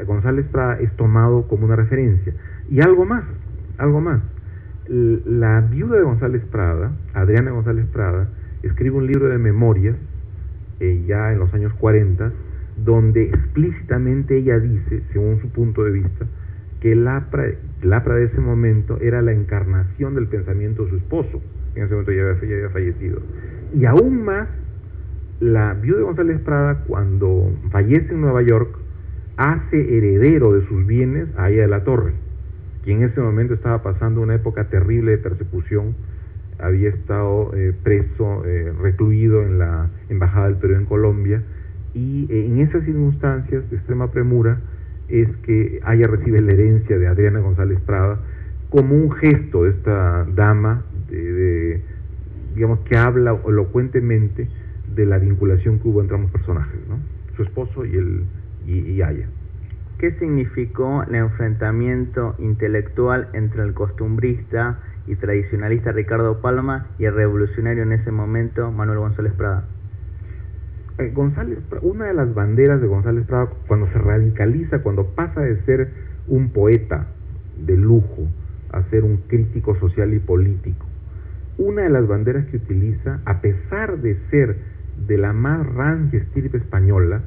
González Prada es tomado como una referencia. Y algo más, algo más. La viuda de González Prada, Adriana González Prada, escribe un libro de memorias ya en los años 40, donde explícitamente ella dice, según su punto de vista, que Lapra de ese momento era la encarnación del pensamiento de su esposo, que en ese momento ya había fallecido. Y aún más, la viuda de González Prada, cuando fallece en Nueva York, hace heredero de sus bienes a Aya de la Torre, quien en ese momento estaba pasando una época terrible de persecución. Había estado preso, recluido en la Embajada del Perú en Colombia, y en esas circunstancias de extrema premura es que Aya recibe la herencia de Adriana González Prada como un gesto de esta dama, digamos, que habla elocuentemente de la vinculación que hubo entre ambos personajes, ¿no? Su esposo y Aya. ¿Qué significó el enfrentamiento intelectual entre el costumbrista y tradicionalista Ricardo Palma y el revolucionario en ese momento Manuel González Prada? Una de las banderas de González Prada, cuando se radicaliza, cuando pasa de ser un poeta de lujo a ser un crítico social y político, una de las banderas que utiliza, a pesar de ser de la más rancia estirpe española,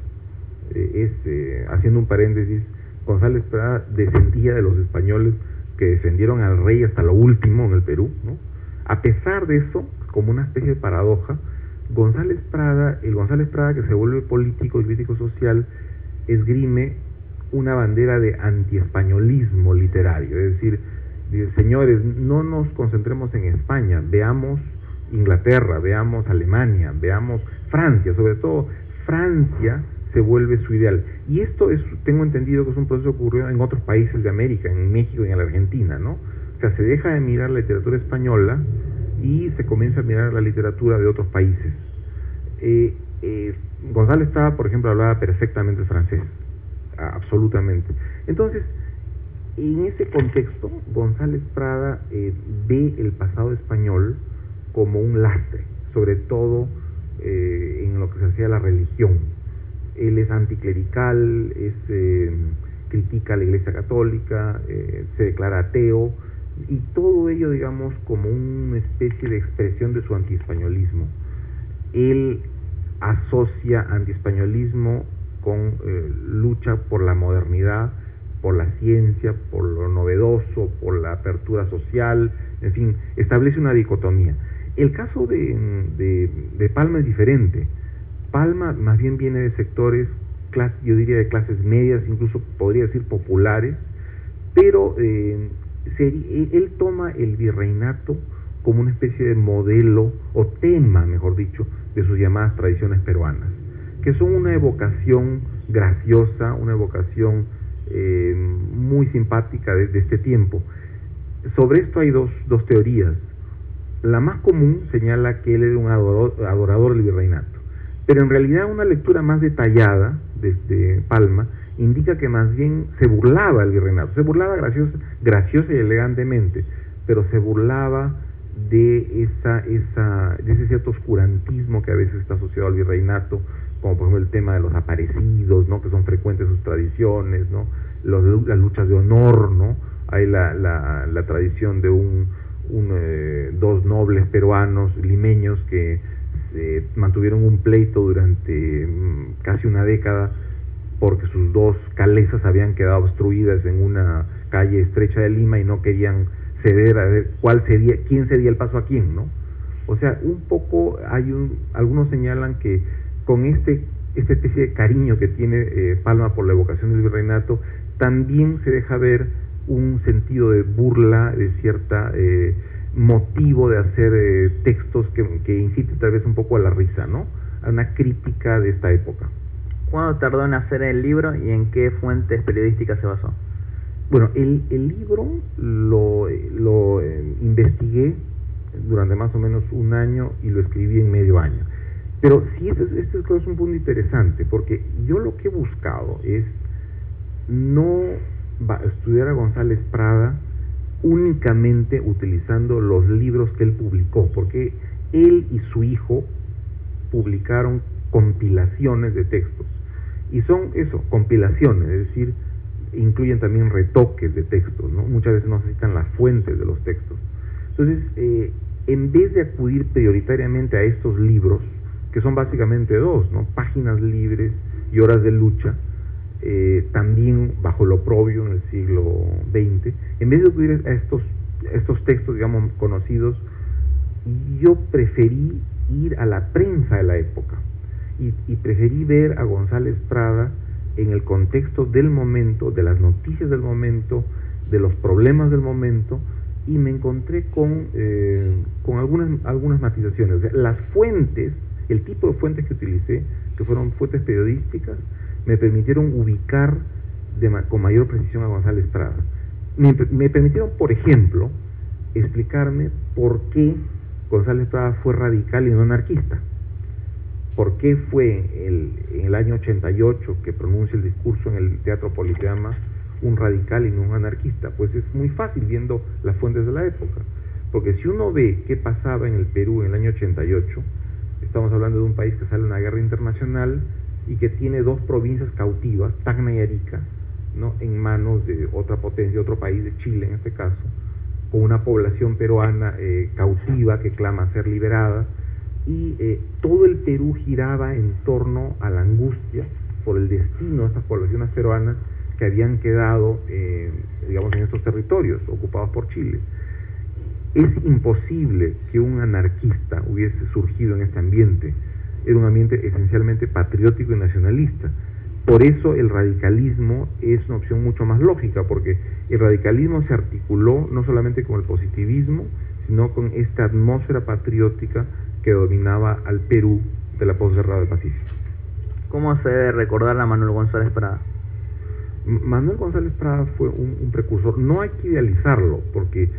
haciendo un paréntesis, González Prada descendía de los españoles que defendieron al rey hasta lo último en el Perú, ¿no? A pesar de eso, como una especie de paradoja, el González Prada que se vuelve político y crítico social, esgrime una bandera de antiespañolismo literario, es decir, dice, señores, no nos concentremos en España, veamos Inglaterra, veamos Alemania, veamos Francia, sobre todo Francia se vuelve su ideal. Y esto tengo entendido que es un proceso que ocurrió en otros países de América, en México y en la Argentina, ¿no? O sea, se deja de mirar la literatura española y se comienza a mirar la literatura de otros países. González Prada, por ejemplo, hablaba perfectamente francés, absolutamente. Entonces, en ese contexto, González Prada ve el pasado español como un lastre, sobre todo en lo que se hacía la religión. Él es anticlerical, critica a la Iglesia Católica, se declara ateo, y todo ello, digamos, como una especie de expresión de su antiespañolismo. Él asocia antiespañolismo con lucha por la modernidad, por la ciencia, por lo novedoso, por la apertura social, en fin, establece una dicotomía. El caso de Palma es diferente. Palma más bien viene de sectores, yo diría de clases medias, incluso podría decir populares, pero él toma el virreinato como una especie de modelo, o tema, mejor dicho, de sus llamadas tradiciones peruanas, que son una evocación graciosa, una evocación muy simpática de este tiempo. Sobre esto hay dos teorías. La más común señala que él era un adorador del virreinato, pero en realidad una lectura más detallada de Palma indica que más bien se burlaba del virreinato, se burlaba graciosa y elegantemente, pero se burlaba de ese cierto oscurantismo que a veces está asociado al virreinato, como por ejemplo el tema de los aparecidos, ¿no?, que son frecuentes sus tradiciones, ¿no?, las luchas de honor, ¿no? Hay la tradición de dos nobles peruanos, limeños, que mantuvieron un pleito durante casi una década porque sus dos calesas habían quedado obstruidas en una calle estrecha de Lima y no querían ceder a ver quién cedía el paso a quién, ¿no? O sea, un poco algunos señalan que con esta especie de cariño que tiene Palma por la evocación del virreinato, también se deja ver un sentido de burla, de cierta motivo de hacer textos que inciten tal vez un poco a la risa, ¿no?, a una crítica de esta época. ¿Cuándo tardó en hacer el libro y en qué fuentes periodísticas se basó? Bueno, el libro lo investigué durante más o menos un año y lo escribí en medio año. Pero sí, este es un punto interesante, porque yo lo que he buscado es no estudiar a González Prada únicamente utilizando los libros que él publicó, porque él y su hijo publicaron compilaciones de textos, Y son eso, compilaciones, es decir, incluyen también retoques de textos, ¿no? Muchas veces no se citan las fuentes de los textos. Entonces, en vez de acudir prioritariamente a estos libros, que son básicamente dos, ¿no? Páginas libres y horas de lucha, también bajo el oprobio en el siglo XX, en vez de acudir a estos textos, digamos, conocidos, yo preferí ir a la prensa de la época y preferí ver a González Prada en el contexto del momento, de las noticias del momento, de los problemas del momento, y me encontré con algunas matizaciones. O sea, las fuentes, el tipo de fuentes que utilicé, que fueron fuentes periodísticas, me permitieron ubicar con mayor precisión a González Prada. Me permitieron, por ejemplo, explicarme por qué González Prada fue radical y no anarquista. ¿Por qué fue en el año 88 que pronuncia el discurso en el Teatro Politeama un radical y no un anarquista? Pues es muy fácil viendo las fuentes de la época. Porque si uno ve qué pasaba en el Perú en el año 88, estamos hablando de un país que sale de una guerra internacional y que tiene dos provincias cautivas, Tacna y Arica, ¿no?, en manos de otra potencia, otro país, de Chile en este caso, con una población peruana cautiva que clama ser liberada, y todo el Perú giraba en torno a la angustia por el destino de estas poblaciones peruanas que habían quedado, digamos, en estos territorios ocupados por Chile. Es imposible que un anarquista hubiese surgido en este ambiente. Era un ambiente esencialmente patriótico y nacionalista. Por eso el radicalismo es una opción mucho más lógica, porque el radicalismo se articuló no solamente con el positivismo, sino con esta atmósfera patriótica que dominaba al Perú de la posguerra del Pacífico. ¿Cómo se debe recordar a Manuel González Prada? Manuel González Prada fue un precursor. No hay que idealizarlo, porque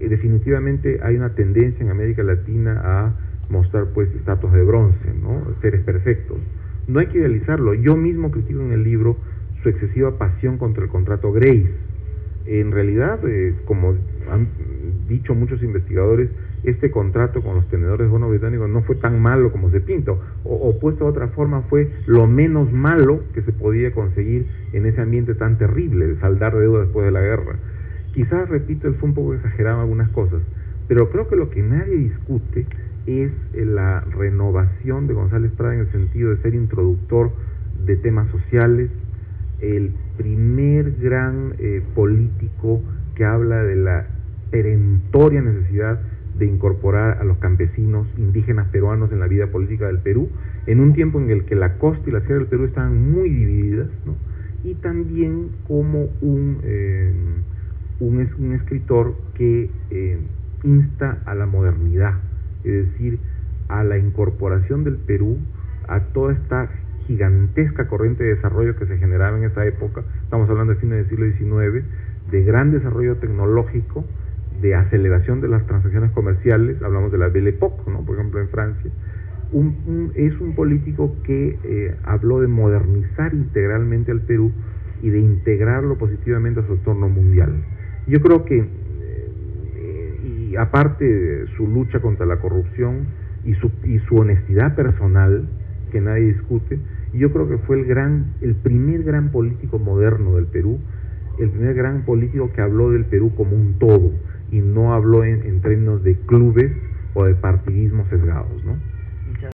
definitivamente hay una tendencia en América Latina a mostrar pues estatuas de bronce, ¿no?, seres perfectos. No hay que idealizarlo. Yo mismo critico en el libro su excesiva pasión contra el contrato Grace. En realidad, como han dicho muchos investigadores, este contrato con los tenedores de bonos británicos no fue tan malo como se pinta, o puesto de otra forma, fue lo menos malo que se podía conseguir en ese ambiente tan terrible de saldar deuda después de la guerra. Quizás, repito, él fue un poco exagerado en algunas cosas, pero creo que lo que nadie discute es la renovación de González Prada en el sentido de ser introductor de temas sociales, el primer gran político que habla de la perentoria necesidad de incorporar a los campesinos indígenas peruanos en la vida política del Perú, en un tiempo en el que la costa y la sierra del Perú estaban muy divididas, ¿no?, y también como un escritor que insta a la modernidad, es decir, a la incorporación del Perú a toda esta gigantesca corriente de desarrollo que se generaba en esa época. Estamos hablando de fines del siglo XIX, de gran desarrollo tecnológico, de aceleración de las transacciones comerciales. Hablamos de la Belle Époque, ¿no?, por ejemplo, en Francia. Es un político que habló de modernizar integralmente al Perú y de integrarlo positivamente a su entorno mundial. Yo creo que, y aparte de su lucha contra la corrupción y su honestidad personal, que nadie discute, yo creo que fue el primer gran político moderno del Perú, el primer gran político que habló del Perú como un todo, y no habló en términos de clubes o de partidismos sesgados, ¿no?